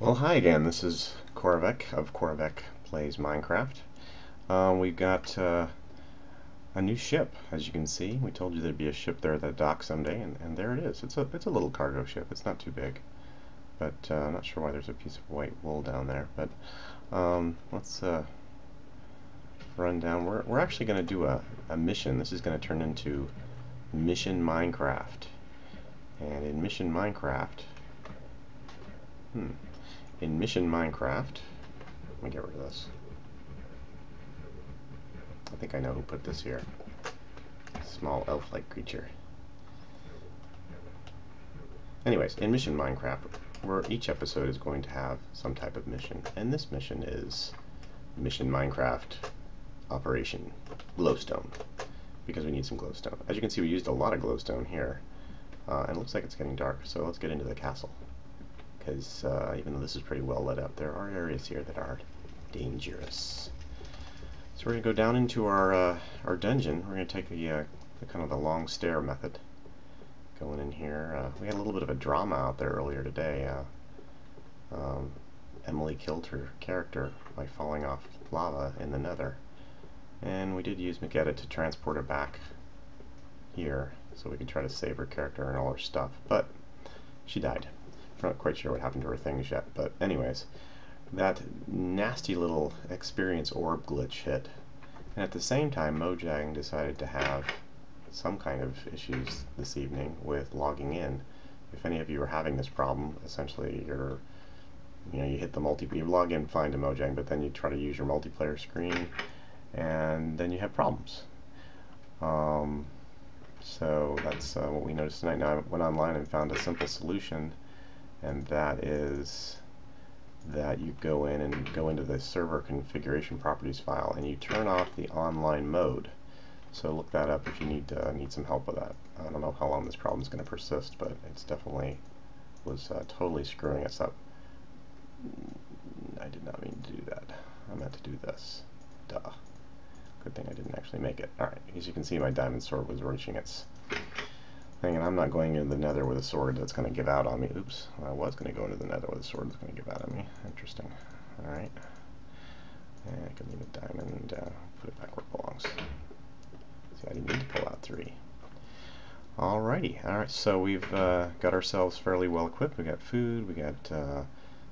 Well, hi again. This is Korvek of Korvek Plays Minecraft. We've got a new ship, as you can see. We told you there'd be a ship there that docks someday, and there it is. It's a little cargo ship. It's not too big, but I'm not sure why there's a piece of white wool down there. But let's run down. We're actually going to do a mission. This is going to turn into Mission Minecraft, and in Mission Minecraft. In Mission Minecraft, let me get rid of this. I think I know who put this here. Small elf-like creature. Anyways, in Mission Minecraft, where each episode is going to have some type of mission, and this mission is Mission Minecraft Operation Glowstone, because we need some glowstone. As you can see, we used a lot of glowstone here, and it looks like it's getting dark, so let's get into the castle. Because even though this is pretty well lit up, there are areas here that are dangerous. So we're going to go down into our dungeon. We're going to take the kind of the long stair method. Going in here, we had a little bit of a drama out there earlier today. Emily killed her character by falling off lava in the Nether, and we did use McEdit to transport her back here so we could try to save her character and all her stuff, but she died. I'm not quite sure what happened to her things yet, but anyways, that nasty little experience orb glitch hit, and at the same time Mojang decided to have some kind of issues this evening with logging in. If any of you are having this problem, essentially you hit the you log in fine to Mojang, but then you try to use your multiplayer screen and then you have problems. So that's what we noticed tonight. Now I went online and found a simple solution, and that is that you go in and go into the server configuration properties file and you turn off the online mode. So look that up if you need some help with that. I don't know how long this problem is going to persist, but it's definitely was totally screwing us up. I did not mean to do that. I meant to do this. Duh. Good thing I didn't actually make it. Alright, as you can see, my diamond sword was reaching its thing, and I'm not going into the Nether with a sword that's going to give out on me. Oops, I was going to go into the Nether with a sword that's going to give out on me. Interesting. Alright. And I can leave a diamond, put it back where it belongs. See, I didn't need to pull out 3. Alrighty. Alright, so we've got ourselves fairly well equipped. We got food, we got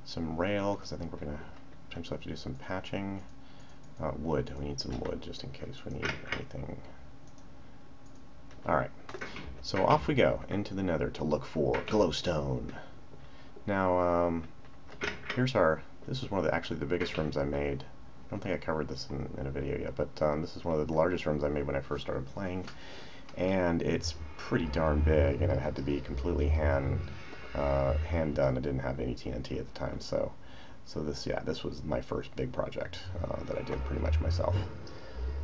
some rail, because I think we're going to potentially have to do some patching. Wood. We need some wood just in case we need anything. Alright, so off we go into the Nether to look for glowstone. Now, here's this is one of actually the biggest rooms I made. I don't think I covered this in a video yet, but this is one of the largest rooms I made when I first started playing, and it's pretty darn big, and it had to be completely hand done. I didn't have any TNT at the time, so this was my first big project that I did pretty much myself.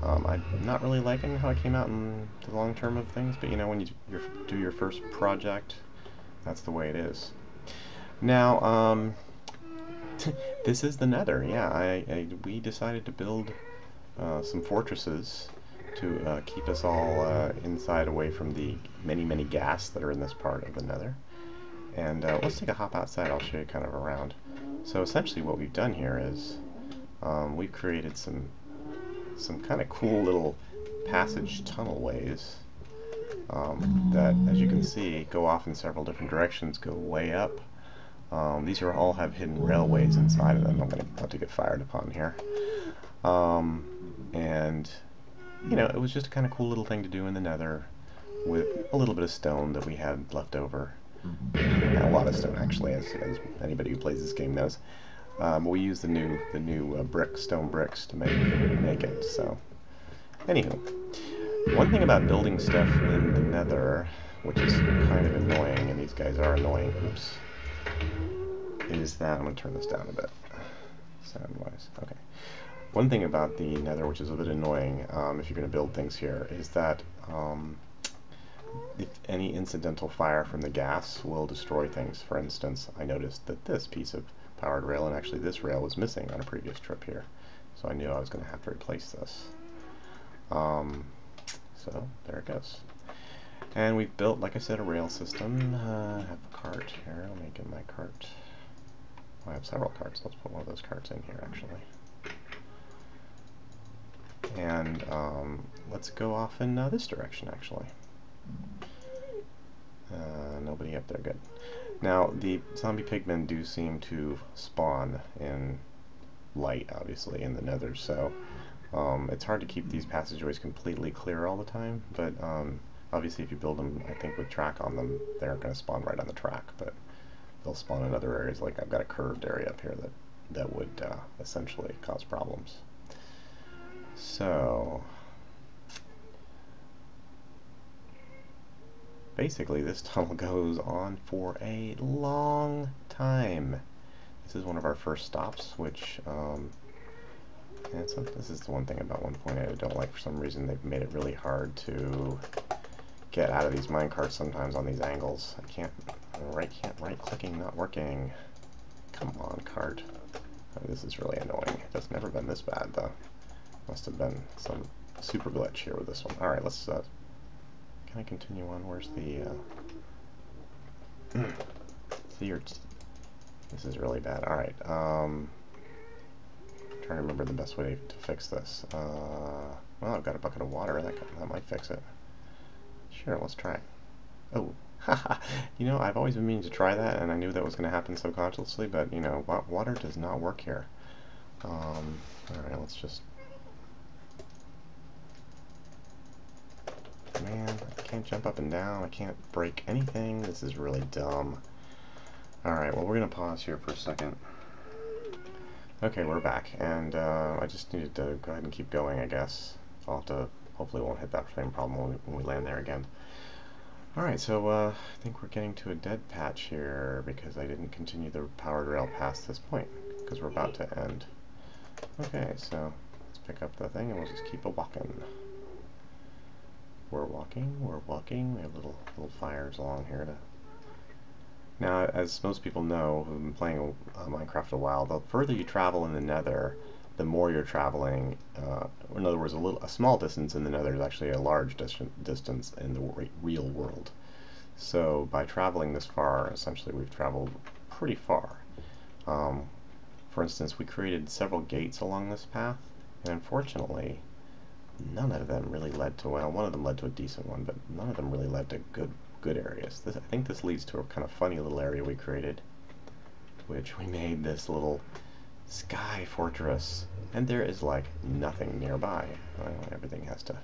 I'm not really liking how it came out in the long term of things, but you know, when you do your first project, that's the way it is. Now, this is the Nether. Yeah, we decided to build some fortresses to keep us all inside, away from the many gas that are in this part of the Nether. And let's take a hop outside. I'll show you kind of around. So essentially what we've done here is we've created some kind of cool little passage tunnel ways that, as you can see, go off in several different directions, go way up. These all have hidden railways inside of them. I'm going to have to get fired upon here. And, you know, it was just a kind of cool little thing to do in the Nether with a little bit of stone that we had left over. A lot of stone, actually, as anybody who plays this game knows. We use the new stone bricks to make it. So, anywho, one thing about building stuff in the Nether, which is kind of annoying, and these guys are annoying, oops, is that I'm going to turn this down a bit, sound-wise. Okay. One thing about the Nether, which is a bit annoying, if you're going to build things here, is that if any incidental fire from the gas will destroy things. For instance, I noticed that this piece of powered rail, and actually this rail, was missing on a previous trip here, so I knew I was going to have to replace this. So there it goes. And we've built, like I said, a rail system. I have a cart here. Let me get my cart I have several carts. Let's put one of those carts in here, actually. And let's go off in this direction, actually. Nobody up there, good. Now, the zombie pigmen do seem to spawn in light, obviously, in the nether, so it's hard to keep these passageways completely clear all the time, but obviously if you build them, I think, with track on them, they aren't going to spawn right on the track, but they'll spawn in other areas. Like I've got a curved area up here that would essentially cause problems. So basically this tunnel goes on for a long time. This is one of our first stops, which this is the one thing about 1.8 I don't like. For some reason they've made it really hard to get out of these minecarts sometimes on these angles. Right clicking not working. Come on, cart. Oh, this is really annoying. It's never been this bad though. Must have been some super glitch here with this one. Alright, let's can I continue on? Where's the this is really bad. Alright, trying to remember the best way to fix this. Well, I've got a bucket of water. That might fix it. Sure, let's try it. Oh, haha. You know, I've always been meaning to try that, and I knew that was going to happen subconsciously, but, you know, water does not work here. Alright, let's just... Man, I can't jump up and down. I can't break anything. This is really dumb. Alright, well, we're going to pause here for a second. Okay, we're back, and I just needed to go ahead and keep going, I guess. I'll have to... Hopefully won't hit that same problem when we land there again. Alright, so I think we're getting to a dead patch here because I didn't continue the powered rail past this point, because we're about to end. Okay, so let's pick up the thing and we'll just keep a-walking. We're walking. We have little fires along here to... Now, as most people know who've been playing Minecraft a while, the further you travel in the nether, the more you're traveling. In other words, a small distance in the nether is actually a large distance in the real world. So by traveling this far, essentially we've traveled pretty far. For instance, we created several gates along this path, and unfortunately, none of them really led to, well, one of them led to a decent one, but none of them really led to good areas. I think this leads to a kind of funny little area we created, which we made this little sky fortress, and there is like nothing nearby. Well, everything has to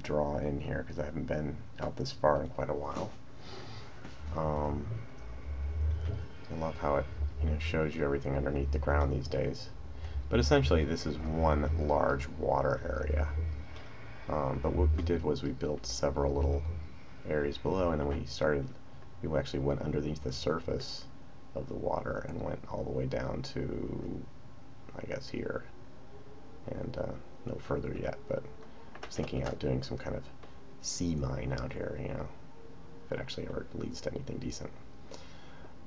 draw in here because I haven't been out this far in quite a while. I love how it shows you everything underneath the ground these days. But essentially this is one large water area. But what we did was we built several little areas below, and then we actually went underneath the surface of the water and went all the way down to, I guess, here, and no further yet, but I was thinking out doing some kind of sea mine out here, if it actually ever leads to anything decent.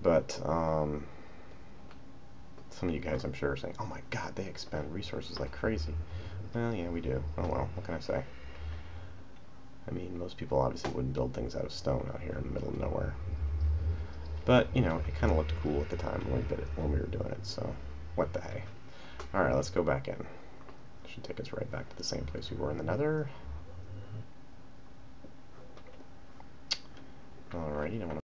But some of you guys, I'm sure, are saying, oh my god, they expend resources like crazy. Well, yeah, we do. Oh well, what can I say? I mean, most people obviously wouldn't build things out of stone out here in the middle of nowhere. But, it kind of looked cool at the time when we were doing it, so what the hey. Alright, let's go back in. Should take us right back to the same place we were in the nether. Alrighty,